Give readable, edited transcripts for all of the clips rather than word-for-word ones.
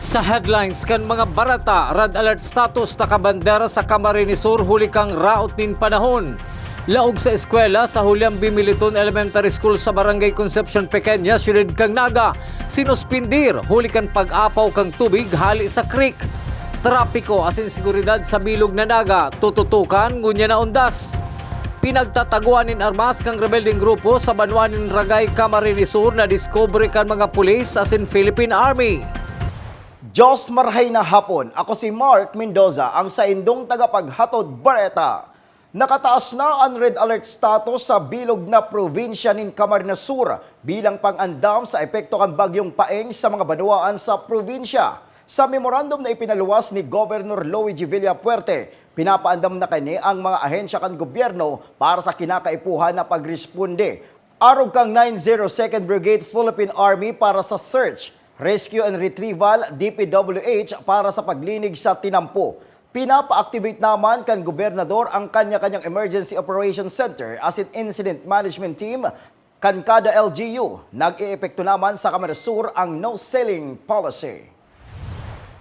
Sa headlines kan mga barata, red alert status nakabandera sa Camarines Sur huli kang raot nin panahon. Laog sa eskwela sa Julian B. Militon Elementary School sa Barangay Concepcion Pequeña, Ciudad Cagnaga, sinuspindir huli kang pag-apaw kang tubig hali sa creek. Trapiko asin seguridad sa bilog na naga, tututukan ngunya na undas. Pinagtataguan nin armas kang rebelding grupo sa Banwanin Ragay, Camarines Sur na discovery kan mga pulis asin Philippine Army. Diyos marhay na hapon, ako si Mark Mendoza, ang saindong tagapaghatod Bareta. Nakataas na ang red alert status sa bilog na probinsya nin Camarines Sur bilang pang-andam sa epekto kan bagyong Paeng sa mga banwaan sa probinsya. Sa memorandum na ipinaluwas ni Governor Luigi Villapuerte, pinapaandam na kani ang mga ahensya kan gobyerno para sa kinakaipuhan na pagresponde. Arog kang 902nd Brigade Philippine Army para sa search, Rescue and Retrieval, DPWH para sa paglinig sa tinampo. Pinapa-activate naman kan gobernador ang kanya-kanyang Emergency Operations Center as in Incident Management Team kan kada LGU. Nag-iepekto naman sa Camarines Sur ang no-selling policy.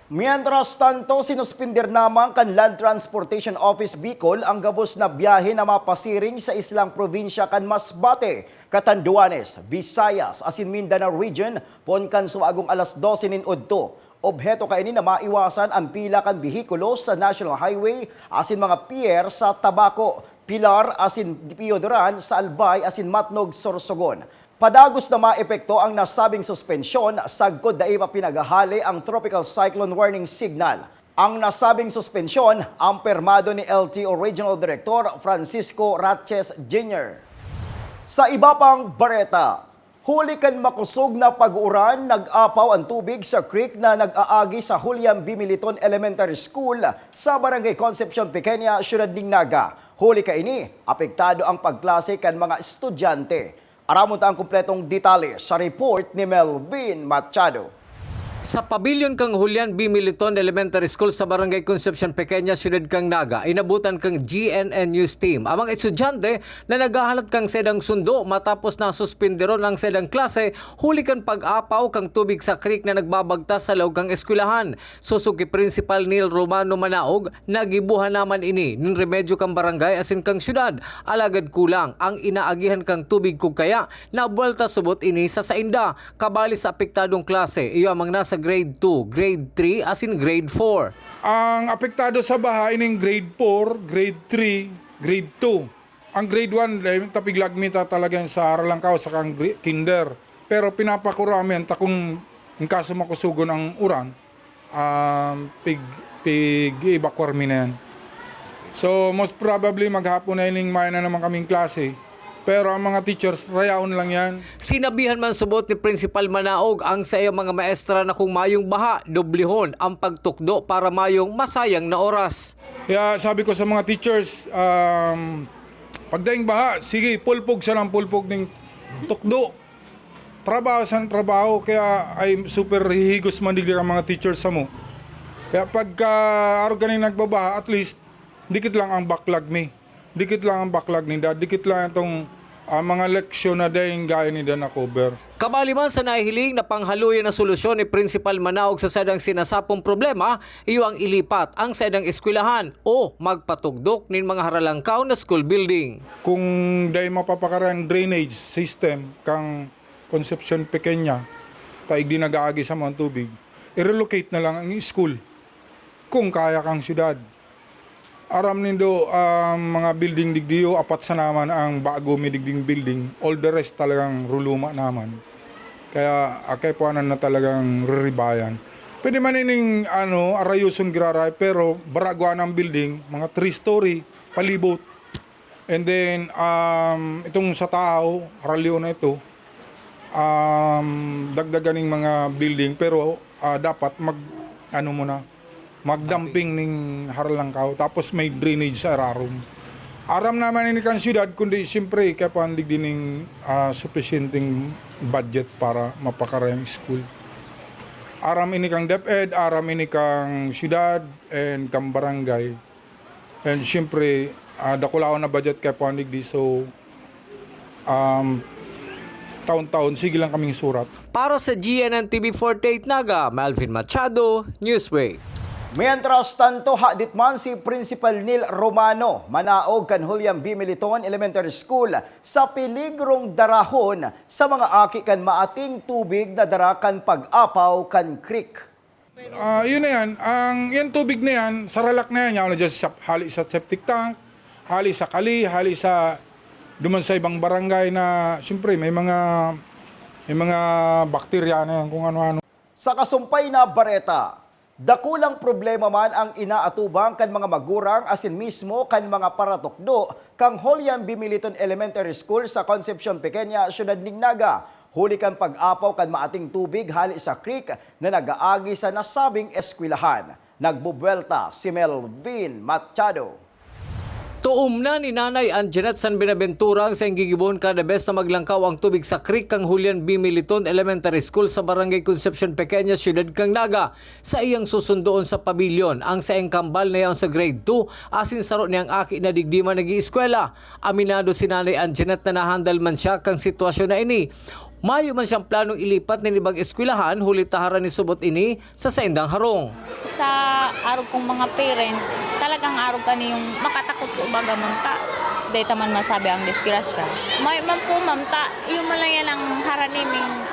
Mientras tanto, sinuspindir naman kan Land Transportation Office Bicol ang gabos na biyahe na mapasiring sa islang probinsya kan Masbate, Catanduanes, Visayas, asin Mindanao Region, ponkan suagong alas 12 nin udto. Obheto kaini na maiwasan ang pila kan bihikulo sa National Highway asin mga pier sa Tabaco, Pilar asin Piodoran sa Albay asin Matnog, Sorsogon. Padagos na maepekto ang nasabing suspensyon, sagkod dai pa pinagahali ang tropical cyclone warning signal. Ang nasabing suspensyon, ang permado ni LTO Regional Director Francisco Ratches Jr. Sa iba pang bareta, huli kan makusog na pag-uran, nag-apaw ang tubig sa creek na nag-aagi sa Julian B. Militon Elementary School sa Barangay Concepcion Pequeña, Ciudad Cagnaga. Huli kaini, apektado ang pagklase kan mga estudyante. Aramon ta ang kumpletong detalye sa report ni Melvin Machado. Sa Pavilion kang Julian B. Militon Elementary School sa Barangay Concepcion Pequeña, Ciudad Cagnaga, inabutan kang GNN News Team. Amang estudyante na naghahalat kang sedang sundo matapos na suspinderon ang sedang klase, huli kang pag-apaw kang tubig sa creek na nagbabagtas sa loob kang eskwelahan. Susuki Principal Neil Romano Manaog, nagibuhan naman ini nin remedyo kang barangay asin kang syudad. Alagad kulang ang inaagihan kang tubig kung kaya nabuelta subot ini sa sainda. Kabali sa apektadong klase, iyo amang nasa grade 2, grade 3, asin grade 4. Ang apektado sa baha ining grade 4, grade 3, grade 2. Ang grade 1, tapiglagmita talaga sa Aralangkaw sa kang kinder. Pero pinapakuramin takong in kaso makusugon ang uran, pig-evacuar mi na yan. So most probably maghapon na ining maya na naman kaming klase. Pero ang mga teachers, rayaon lang yan. Sinabihan man subot ni Principal Manaog ang sa iyo mga maestra na kung mayong baha, doblihon ang pagtukdo para mayong masayang na oras. Kaya sabi ko sa mga teachers, pagdaing baha, sige, pulpog sa lang pulpog ng tukdo. Trabaho sa trabaho, kaya ay super hihigos mandigli ang mga teachers sa mo. Kaya pagka araw ganing nagbabaha, at least, dikit lang ang backlog ni. Dikit lang ang backlog ni dad, dikit lang itong mga leksyon na dahil gaya ni na cover. Kabali man sa nahihiling na panghaluyan na solusyon ni Principal Manaog sa sadang sinasapong problema, iyo ang ilipat ang sadang eskwelahan o magpatugdok nin mga haralangkaw na school building. Kung dahil mapapakaran drainage system kang Concepcion Pequeña, taig di nag-aagi sa mga tubig, i-relocate na lang ang school kung kaya kang syudad. Aram nindo mga building digdiyo, apat sa naman ang bago may digding building. All the rest talagang ruluma naman. Kaya akay puanan na talagang riribayan. Pwede man ining arayuson giraray, pero baraguan ang building, mga 3-story, palibot. And then itong sa tao, aralyo na ito, dagdagan ng mga building, pero dapat magdumping ning haralangkaw, tapos may drainage sa ararom. Aram naman ini kan syudad, kundi siyempre kaya pandig din ng sufficienting budget para mapakarayang school. Aram ini kang DepEd, aram ini kang syudad, and kang barangay. And siyempre, dakulao na budget kaya pandig di, so taon-taon, sige lang kaming surat. Para sa GNN TV 48 Naga, Melvin Machado, Newsway. Mientras tanto, hadit man si Principal Neil Romano, manaog kan Julian B. Militon Elementary School sa piligrong darahon sa mga aki kan maating tubig na dara kan pag-apaw kan creek. Yun na yan, yan tubig na yan, sa ralak na yan, yan hali sa septic tank, hali sa kali, hali sa duman sa ibang barangay na siyempre may mga bakterya na yan kung ano-ano. Sa kasumpay na bareta, dakulang problema man ang inaatubang kan mga magurang asin mismo kan mga paratukdo kang Julian B. Militon Elementary School sa Concepcion Pequeña, Syudad ng Naga. Huli kan pag-apaw kan maating tubig hali sa creek na nagaagi sa nasabing eskwelahan. Nagbubuelta si Melvin Machado. Tuom na ni Nanay Anjanette San Benaventura ang sa gigibon kada bes na maglangkaw ang tubig sa creek kang Julian B. Militon Elementary School sa Barangay Concepcion Pequeña, Syudad kang Naga. Sa iyang susundoon sa pabilyon, ang sa kambal na yaon sa grade 2, asin saro niyang aki na digdima nag-ieskwela. Aminado si Nanay Anjanette na nahandal man siya kang sitwasyon na ini. Mayo man siyang planong ilipat ni ibang eskwelahan, huli taharan ni subot ini sa Saindang Harong. Sa araw kong mga parent, talagang araw ka niyong makatakot po baga mamta. Dahil taman masabi ang disgrasya. May man po mamta, yung malayan ang haraniming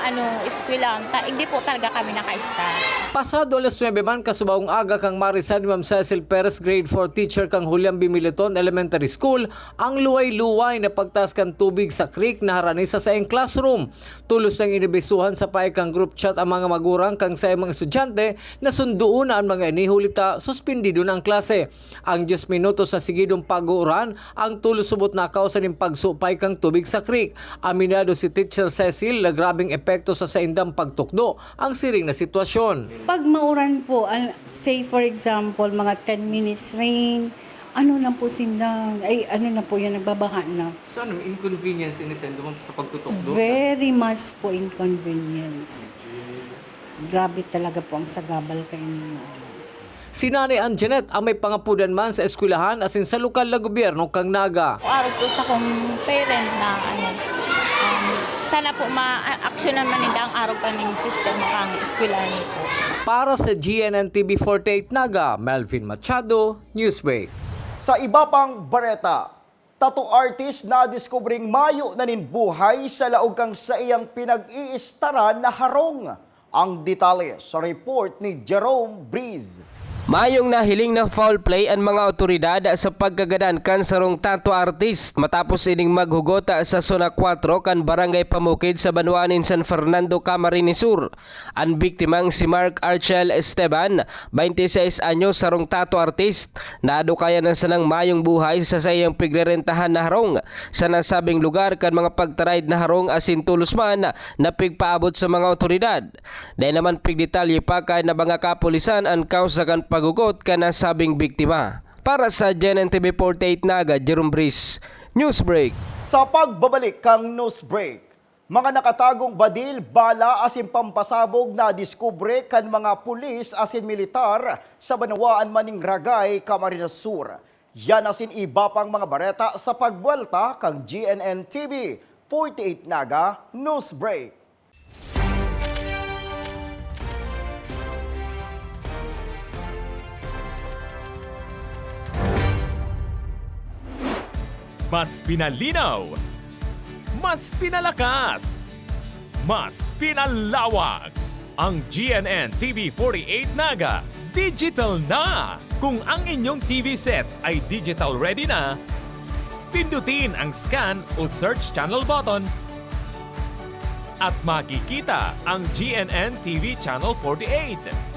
eskwelahan, hindi po talaga kami naka-ista. Pasado alas 9 man kasubawang aga kang marisan ni Ma'am Cecil Perez, grade 4 teacher kang Julian B. Militon Elementary School, ang luway-luway na pagtaas kan tubig sa creek na harani sa saing classroom. Tulos ng inibisuhan sa paikang group chat ang mga magurang kang sa mga estudyante na sunduon na ang mga inihulita suspendido na ang klase. Ang 10 minutos na sigidong pag-uuran, ang tulos subot na kausan ng pagsupay kang tubig sa creek. Aminado si Teacher Cecil na grabing epekto sa saindang pagtukdo ang siring na sitwasyon. Pag mauran po, say for example, mga 10 minutes rain, na po sindang, na po yan, nagbabaha na. So anong inconvenience inisendo mo sa pagtutukdo? Very much po inconvenience. Grabe talaga po ang sagabal kayo ninyo. Si Nanay Anjanette ang may pangapudan man sa eskwelahan asin sa lokal na gobyerno kang Naga. Araw po sa kong parent na sana po ma-actionan man nila ang araw ka ng sistema kang eskwelahan po. Para sa GNN TV 48 Naga, Melvin Machado, Newsway. Sa iba pang bareta, tattoo artist na diskubring mayo na buhay sa laog kang sa iyang pinag-iistaran na harong. Ang detalye sa report ni Jerome Breeze. Mayong nahiling na foul play ang mga otoridad sa pagkagadan kan sarong tattoo artist matapos ining maghugot sa Zona 4 kan Barangay Pamukid sa Banwanin, San Fernando, Camarines Sur. Ang biktimang si Mark Archel Esteban, 26 anyos, sarong tattoo artist, naadukaya na sanang mayong buhay sa sayang pigrerentahan na harong sa nasabing lugar kan mga pagtaraid na harong asin tulos man na pigpaabot sa mga otoridad. Dahil naman pigdetalye pa kay na mga kapulisan ang kausa kan pagugot ka na sabing biktima. Para sa GNN TV 48 Naga, Jerome Breeze, Newsbreak. Sa pagbabalik kang Newsbreak, mga nakatagong badil, bala asin pampasabog na diskubre kan mga pulis asin militar sa Banawaan Maning Ragay, Camarines Sur. Yan asin iba pang mga bareta sa pagbuelta kang GNN TV 48 Naga, Newsbreak. Mas pinalinaw, mas pinalakas, mas pinalawak. Ang GNN TV 48 Naga, digital na! Kung ang inyong TV sets ay digital ready na, pindutin ang scan o search channel button at makikita ang GNN TV Channel 48.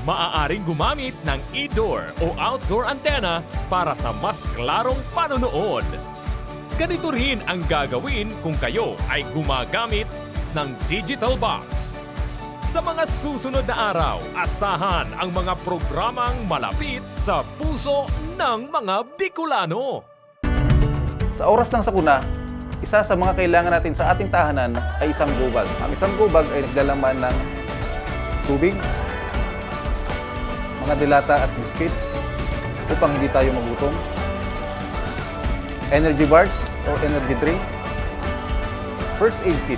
Maaaring gumamit ng indoor o outdoor antenna para sa mas klarong panonood. Ganito rin ang gagawin kung kayo ay gumagamit ng digital box. Sa mga susunod na araw, asahan ang mga programang malapit sa puso ng mga Bicolano. Sa oras ng sakuna, isa sa mga kailangan natin sa ating tahanan ay isang gubag. Ang isang gubag ay naglalaman ng tubig, mga dilata at biscuits upang hindi tayo magutom, energy bars o energy drink, first aid kit,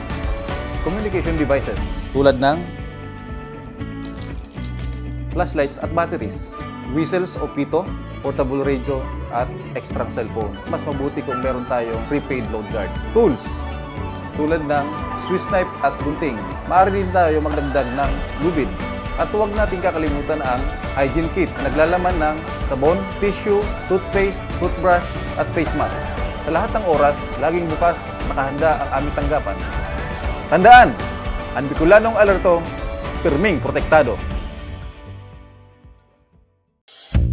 communication devices tulad ng flashlights at batteries, whistles o pito, portable radio at extra cellphone. Mas mabuti kung meron tayong prepaid load guard. Tools tulad ng Swiss knife at gunting. Maaari din tayo magdagdag ng lubid. At huwag natin kakalimutan ang hygiene kit na naglalaman ng sabon, tissue, toothpaste, toothbrush at face mask. Sa lahat ng oras, laging bukas, nakahanda ang aming tanggapan. Tandaan, ang Bicolanong alerto, pirming protektado.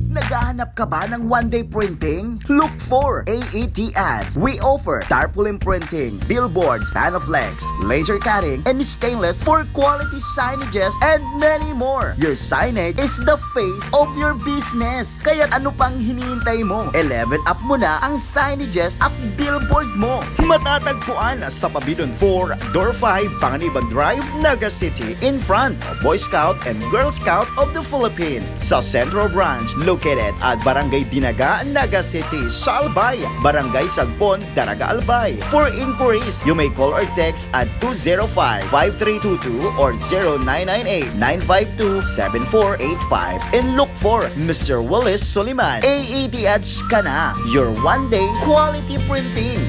Naghahanap ka ba ng one-day printing? Look for AET Ads. We offer tarpaulin printing, billboards, panflex, laser cutting, and stainless for quality signages and many more. Your signage is the face of your business. Kaya ano pang hinihintay mo? I-level up mo na ang signages at billboard mo. Matatagpuan sa Pabidon 4, Door 5, Panganiban Drive, Naga City, in front of Boy Scout and Girl Scout of the Philippines. Sa Central Branch, located at Barangay Dinaga, Naga City, Salbay, Barangay Sagpon, Daraga Albay. For inquiries, you may call or text at 205-5322 or 0998-952-7485 and look for Mr. Willis Soliman. AET Ads ka na, your one-day quality printing.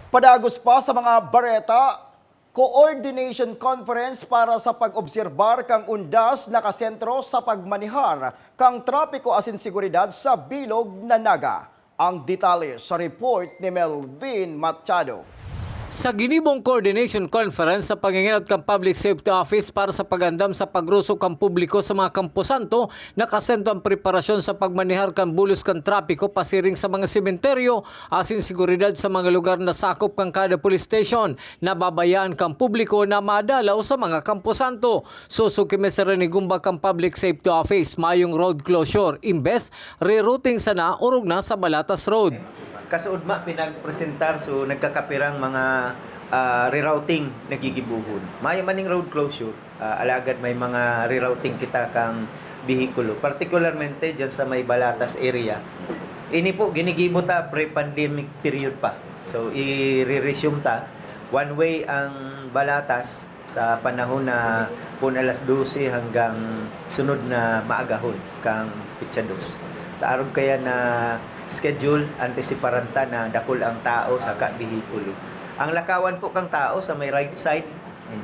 Padagos pa sa mga bareta, coordination conference para sa pag-obserbar kang undas nakasentro sa pagmanihar kang trapiko asin seguridad sa bilog na Naga. Ang detalye sa report ni Melvin Machado. Sa ginibong coordination conference sa panginginat kang Public Safety Office para sa pagandam sa pagrusok kang publiko sa mga kampusanto, nakasento ang preparasyon sa pagmanihar kang bulos kang trapiko pasiring sa mga sementeryo asin seguridad sa mga lugar na sakop kang kada police station na babayaan kang publiko na madalaw sa mga kampusanto. Susuki Mr. Renigumba kang Public Safety Office mayong road closure imbes rerouting sana urog na sa Balatas Road. Kasuudma pinagpresentar so nagkakapirang mga rerouting nagigibuhon. May maning road closure, alagad may mga rerouting kita kang bihikulo, particularmente dyan sa may Balatas area. Ini po ginigibo ta pre-pandemic period pa. So i-resume ta one way ang Balatas sa panahon na pun alas 12 hanggang sunod na maagahon kang pitsa 2. Sa araw kaya na schedule, antisiparanta na dakol ang tao sa kabihikulo. Ang lakawan po kang tao sa may right side,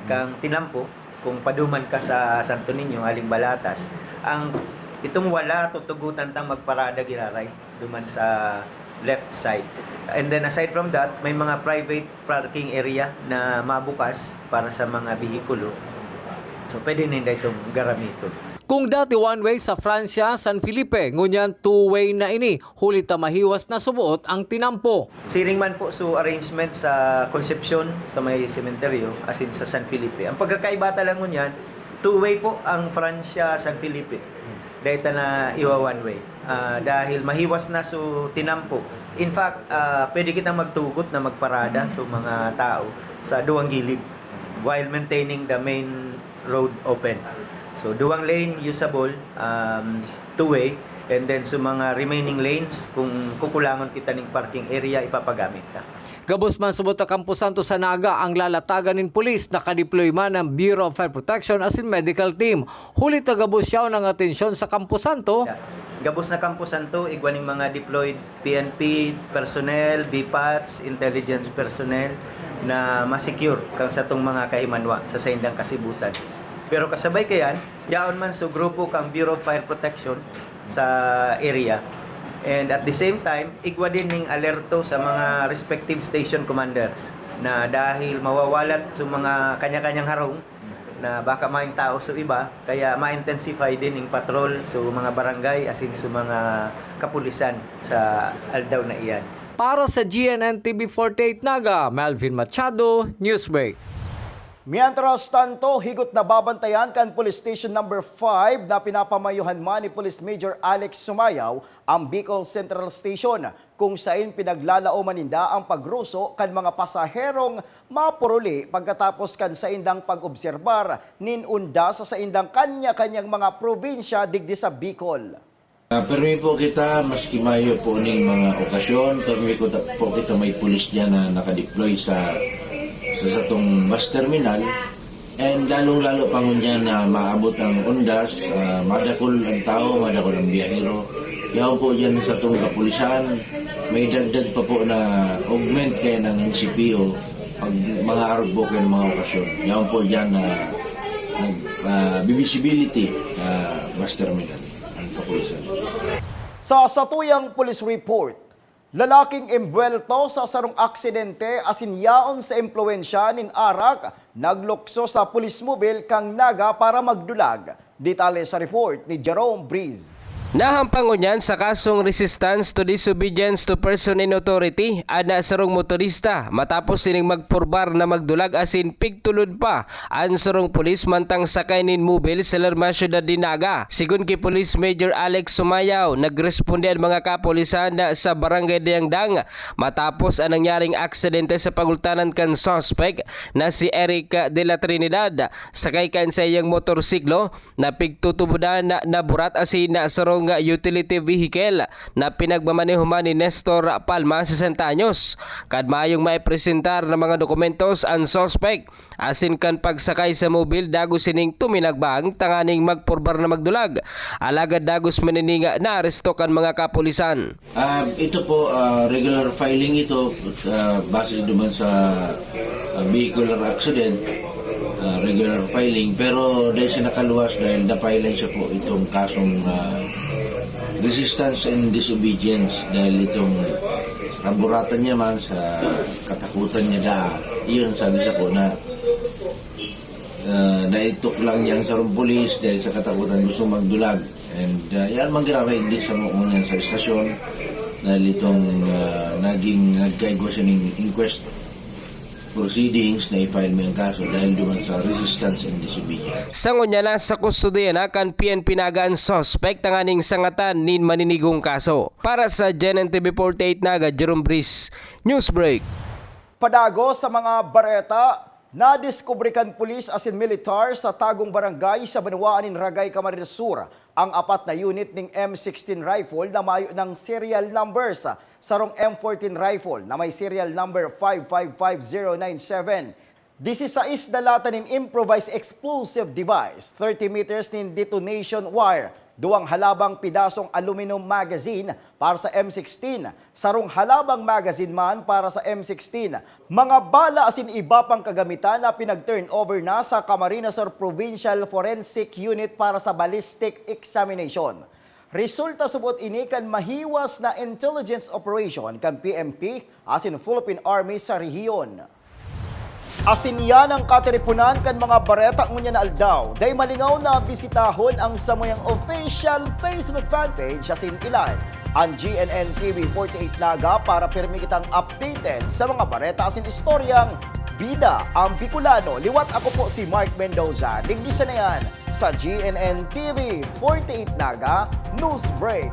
kang tinampo, kung paduman ka sa Santo Niño, aling Balatas, ang itong wala tutugutan tang magparada giraray, duman sa left side. And then aside from that, may mga private parking area na mabukas para sa mga bihikulo. So pwede nila itong garamito. Kung dati one-way sa Francia, San Felipe, ngunyan two-way na ini, hulit na mahiwas na subuot ang tinampo. Siring man po so arrangement sa Concepcion, sa may sementeryo, as in sa San Felipe. Ang pagkakaiba lang ngunyan, two-way po ang Francia, San Felipe. Dahil na iwa one-way. Dahil mahiwas na so tinampo. In fact, pwede kitang magtugot na magparada sa mga tao sa duwang gilid while maintaining the main road open. So, duwang lane usable, two-way, and then sa mga remaining lanes, kung kukulangan kita ng parking area, ipapagamit ka. Gabos man subot ang kampusanto sa Naga ang lalatagan ng pulis na kadeploy man ng Bureau of Fire Protection as in medical team. Hulit na gabos siya ng atensyon sa kampusanto. Gabos na kampusanto, igwaning mga deployed PNP personnel, BPATS, intelligence personnel na masecure kang sa itong mga kahimanwa sa saindang kasibutan. Pero kasabay kayan, yaon man so grupo kang Bureau of Fire Protection sa area. And at the same time, igwa din ng alerto sa mga respective station commanders na dahil mawawalat sa mga kanya-kanyang harong na baka maing tao sa iba, kaya ma-intensify din ng patrol sa mga barangay asin sa mga kapulisan sa aldaw na iyan. Para sa GNN TV 48 Naga, Melvin Machado, Newsbreak. Mientras tanto, higot na babantayan kan Police Station number 5 na pinapamayuhan man ni Police Major Alex Sumayaw ang Bicol Central Station kung saan pinaglalauman ninda ang pagruso kan mga pasaherong mapuruli pagkatapos kan sa indang pag-obserbar ninunda sa saindang kanya-kanyang mga probinsya digdi sa Bicol. Permi po kita, maski mayo po ning mga okasyon, permi po kita may pulis dyan na nakadeploy sa satong bus terminal, and lalong-lalo pa ngunyan na maabot ang undas, madakol ang tao, madakol ang biyahero. Yaw po dyan sa itong kapulisan, may dagdag pa po na augment kayo ng NCPO pag mga araw po kayo ng mga okasyon. Yaw po dyan na visibility bus terminal ang kapulisan. Sa satuyang police report, lalaking embwelto sa sarong aksidente asin yaon sa impluensya nin Arak, naglukso sa police mobile kang naga para magdulag. Detalye sa report ni Jerome Breeze. Nahampangon yan sa kasong resistance to disobedience to person in authority ana sarong motorista matapos sining magpurbar na magdulag asin pigtulod pa ang sarong pulis mantang sakay nin mobile sa Lerma Ciudad de Naga. Sigun kay Police Major Alex Sumayaw, nagresponde ang mga kapulisan na sa Barangay Diangdang matapos ang nangyaring aksidente sa pagultanan kan suspect na si Eric de la Trinidad. Sakay kan sa iyang motorsiklo na pigtutubudan na naburat asin na sarong utility vehicle na pinagmamanehuman ni Nestor Palma, 60 anyos. Kadmayong may presentar ng mga dokumentos ang suspect asin kan pagsakay sa mobile dagos sining tuminagbang tanganing magpurbar na magdulag. Alagad dagos manininga na aresto kan mga kapulisan. Ito po, regular filing ito, base naman sa vehicular accident, regular filing, pero dahil siya nakaluwas dahil na-filing siya po itong kasong resistance and disobedience dahil itong kaburatan niya man sa katakutan niya iyon sabi sa ko na naitok lang niya ang sarong polis dahil sa katakutan gusto magdulag, and yan manggiraray din sa mga sa estasyon dahil itong nagkaigwa siya ng inquest proceedings na i-file may ang kaso dahil duman sa resistance and disobedience. Sangon niya na sa kustodiya na kan PNP Naga ang suspect tanganing sangatan nin maninigong kaso. Para sa GNN TV 48 Naga, Jerome Breeze, Newsbreak. Padago sa mga bareta, nadiskubrikan pulis asin militar sa tagong barangay sa Banwaan in Ragay, Camarines Sur ang 4 na unit ng M16 rifle na mayo ng serial numbers. Sarong M14 rifle na may serial number 555097. 16 na lata nin improvised explosive device, 30 meters nin detonation wire, 2 halabang pidasong aluminum magazine para sa M16, sarong halabang magazine man para sa M16, mga bala asin iba pang kagamitan na pinag-turn over na sa Camarines Sur Provincial Forensic Unit para sa ballistic examination. Resulta subot ini kan mahiwas na intelligence operation kan PMP asin Philippine Army sa rehiyon. Asin yan ang katiripunan kan mga bareta ngunya na aldaw. Day malingaw na bisitahon ang samuyang official Facebook fanpage asin ilike ang GNN TV 48 Naga para pirmi kitang updated sa mga bareta asin istoryang bida ang Bicolano. Liwat ako po si Mark Mendoza. Digdisa na yan sa GNN TV 48 Naga News Break.